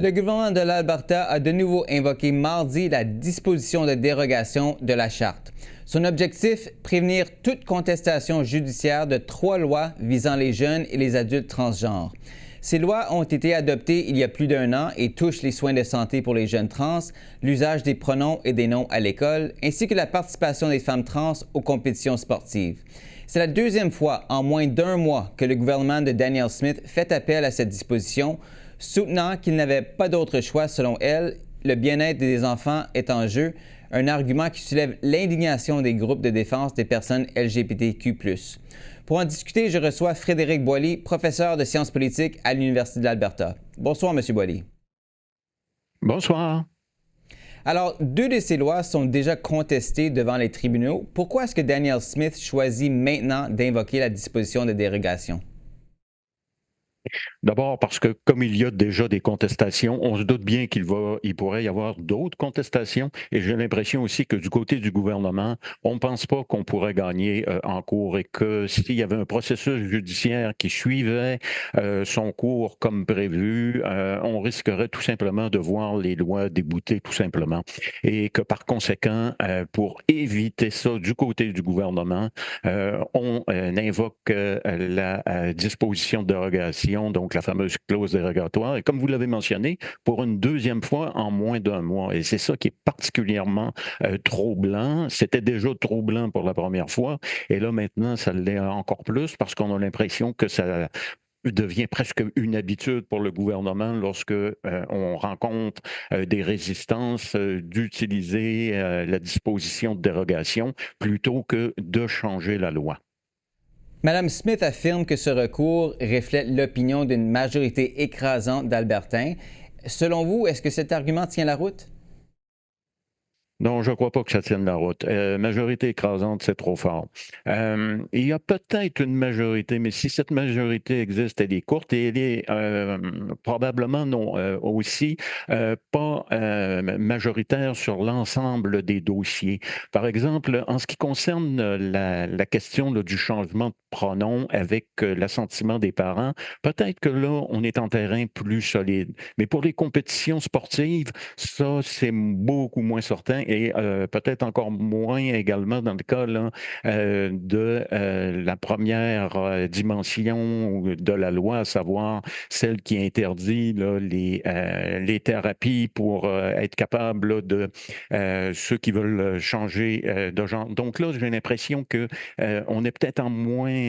Le gouvernement de l'Alberta a de nouveau invoqué mardi la disposition de dérogation de la Charte. Son objectif, prévenir toute contestation judiciaire de 3 lois visant les jeunes et les adultes transgenres. Ces lois ont été adoptées il y a plus d'1 an et touchent les soins de santé pour les jeunes trans, l'usage des pronoms et des noms à l'école, ainsi que la participation des femmes trans aux compétitions sportives. C'est la deuxième fois en moins d'1 mois que le gouvernement de Danielle Smith fait appel à cette disposition, soutenant qu'il n'avait pas d'autre choix selon elle, le bien-être des enfants est en jeu, un argument qui soulève l'indignation des groupes de défense des personnes LGBTQ+. Pour en discuter, je reçois Frédéric Boily, professeur de sciences politiques à l'Université de l'Alberta. Bonsoir, M. Boily. Bonsoir. Alors, 2 de ces lois sont déjà contestées devant les tribunaux. Pourquoi est-ce que Danielle Smith choisit maintenant d'invoquer la disposition de dérogation? D'abord parce que comme il y a déjà des contestations, on se doute bien il pourrait y avoir d'autres contestations et j'ai l'impression aussi que du côté du gouvernement, on ne pense pas qu'on pourrait gagner en cours et que s'il y avait un processus judiciaire qui suivait son cours comme prévu, on risquerait tout simplement de voir les lois déboutées tout simplement et que par conséquent, pour éviter ça du côté du gouvernement, on invoque la disposition de dérogation, donc la fameuse clause dérogatoire, et comme vous l'avez mentionné, pour une deuxième fois en moins d'1 mois. Et c'est ça qui est particulièrement troublant. C'était déjà troublant pour la première fois, et là maintenant, ça l'est encore plus parce qu'on a l'impression que ça devient presque une habitude pour le gouvernement lorsque on rencontre des résistances d'utiliser la disposition de dérogation plutôt que de changer la loi. Mme Smith affirme que ce recours reflète l'opinion d'une majorité écrasante d'Albertains. Selon vous, est-ce que cet argument tient la route? Non, je ne crois pas que ça tienne la route. Majorité écrasante, c'est trop fort. Il y a peut-être une majorité, mais si cette majorité existe, elle est courte et elle est probablement non aussi pas majoritaire sur l'ensemble des dossiers. Par exemple, en ce qui concerne la question là, du changement de pronom avec l'assentiment des parents, peut-être que là, on est en terrain plus solide. Mais pour les compétitions sportives, ça, c'est beaucoup moins certain et peut-être encore moins également dans le cas là, de la première dimension de la loi, à savoir celle qui interdit là, les thérapies pour être capable là, de ceux qui veulent changer de genre. Donc là, j'ai l'impression que on est peut-être en moins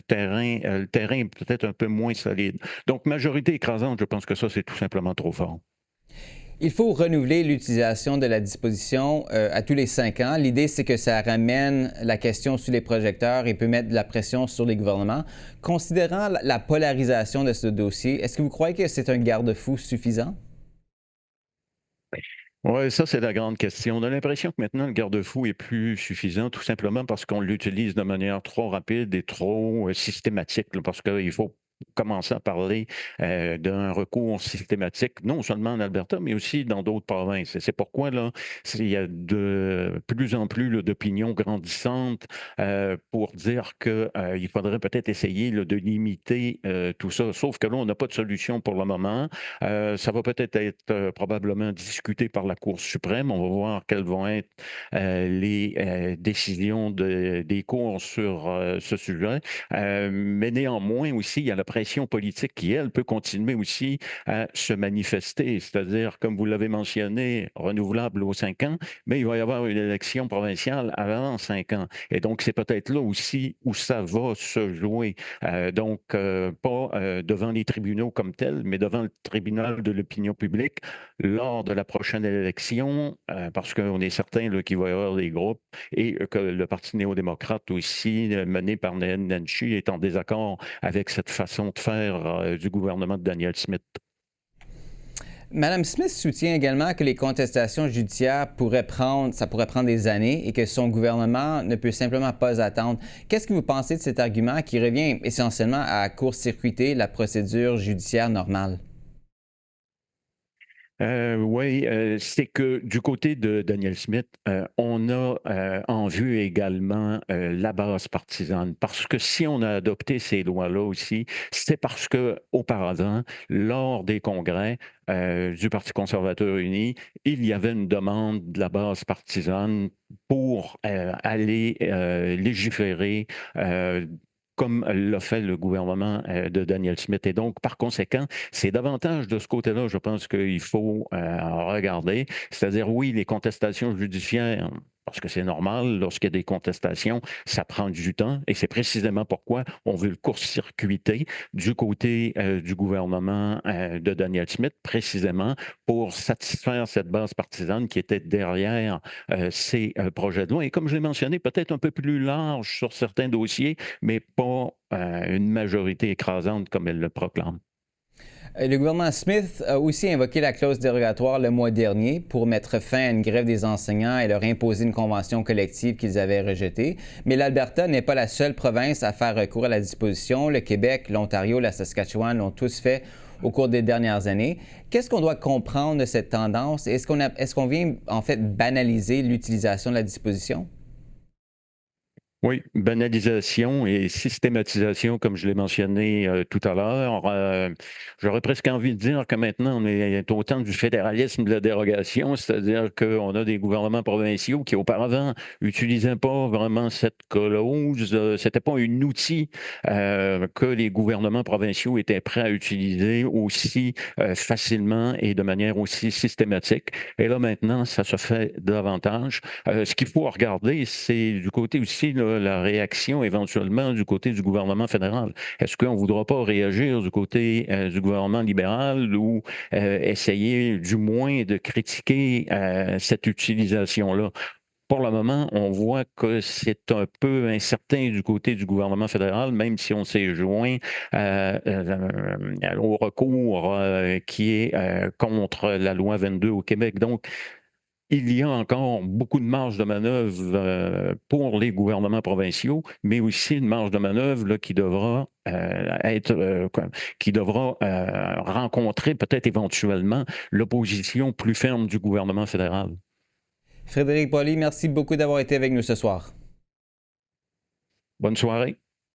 terrain, le terrain est peut-être un peu moins solide. Donc, majorité écrasante, je pense que ça, c'est tout simplement trop fort. Il faut renouveler l'utilisation de la disposition à tous les 5 ans. L'idée, c'est que ça ramène la question sous les projecteurs et peut mettre de la pression sur les gouvernements. Considérant la polarisation de ce dossier, est-ce que vous croyez que c'est un garde-fou suffisant? Oui, ça, c'est la grande question. On a l'impression que maintenant, le garde-fou est plus suffisant, tout simplement parce qu'on l'utilise de manière trop rapide et trop systématique, là, parce qu'il faut commencer à parler d'un recours systématique, non seulement en Alberta, mais aussi dans d'autres provinces. Et c'est pourquoi là, il y a de plus en plus là, d'opinions grandissantes pour dire qu'il faudrait peut-être essayer là, de limiter tout ça. Sauf que là, on n'a pas de solution pour le moment. Ça va peut-être être probablement discuté par la Cour suprême. On va voir quelles vont être les décisions des cours sur ce sujet. Mais néanmoins aussi, il y a la pression politique qui, elle, peut continuer aussi à se manifester. C'est-à-dire, comme vous l'avez mentionné, renouvelable aux 5 ans, mais il va y avoir une élection provinciale avant 5 ans. Et donc, c'est peut-être là aussi où ça va se jouer. Donc, pas devant les tribunaux comme tels, mais devant le tribunal de l'opinion publique lors de la prochaine élection, parce qu'on est certain là, qu'il va y avoir des groupes et que le Parti néo-démocrate aussi, mené par Nenshi, est en désaccord avec cette façon de faire du gouvernement de Daniel Smith. Mme Smith soutient également que les contestations judiciaires pourraient prendre des années et que son gouvernement ne peut simplement pas attendre. Qu'est-ce que vous pensez de cet argument qui revient essentiellement à court-circuiter la procédure judiciaire normale? Oui, c'est que du côté de Daniel Smith, on a, en vue également, la base partisane. Parce que si on a adopté ces lois-là aussi, c'est parce qu'auparavant, lors des congrès, du Parti conservateur uni, il y avait une demande de la base partisane pour, aller, légiférer, comme l'a fait le gouvernement, de Daniel Smith et donc par conséquent, c'est davantage de ce côté-là, je pense qu'il faut regarder. C'est-à-dire, oui, les contestations judiciaires, parce que c'est normal, lorsqu'il y a des contestations, ça prend du temps et c'est précisément pourquoi on veut le court-circuiter du côté du gouvernement de Daniel Smith, précisément pour satisfaire cette base partisane qui était derrière ces projets de loi. Et comme je l'ai mentionné, peut-être un peu plus large sur certains dossiers, mais pas une majorité écrasante comme elle le proclame. Le gouvernement Smith a aussi invoqué la clause dérogatoire le mois dernier pour mettre fin à une grève des enseignants et leur imposer une convention collective qu'ils avaient rejetée. Mais l'Alberta n'est pas la seule province à faire recours à la disposition. Le Québec, l'Ontario, la Saskatchewan l'ont tous fait au cours des dernières années. Qu'est-ce qu'on doit comprendre de cette tendance? Est-ce qu'on vient en fait banaliser l'utilisation de la disposition? Oui, banalisation et systématisation, comme je l'ai mentionné tout à l'heure. J'aurais presque envie de dire que maintenant, on est au temps du fédéralisme de la dérogation, c'est-à-dire qu'on a des gouvernements provinciaux qui auparavant n'utilisaient pas vraiment cette clause. C'était pas un outil que les gouvernements provinciaux étaient prêts à utiliser aussi facilement et de manière aussi systématique. Et là, maintenant, ça se fait davantage. Ce qu'il faut regarder, c'est du côté aussi la réaction éventuellement du côté du gouvernement fédéral. Est-ce qu'on ne voudra pas réagir du côté du gouvernement libéral ou essayer du moins de critiquer cette utilisation-là? Pour le moment, on voit que c'est un peu incertain du côté du gouvernement fédéral, même si on s'est joint au recours qui est contre la loi 22 au Québec. Donc, il y a encore beaucoup de marge de manœuvre pour les gouvernements provinciaux, mais aussi une marge de manœuvre là, qui devra rencontrer peut-être éventuellement l'opposition plus ferme du gouvernement fédéral. Frédéric Boily, merci beaucoup d'avoir été avec nous ce soir. Bonne soirée.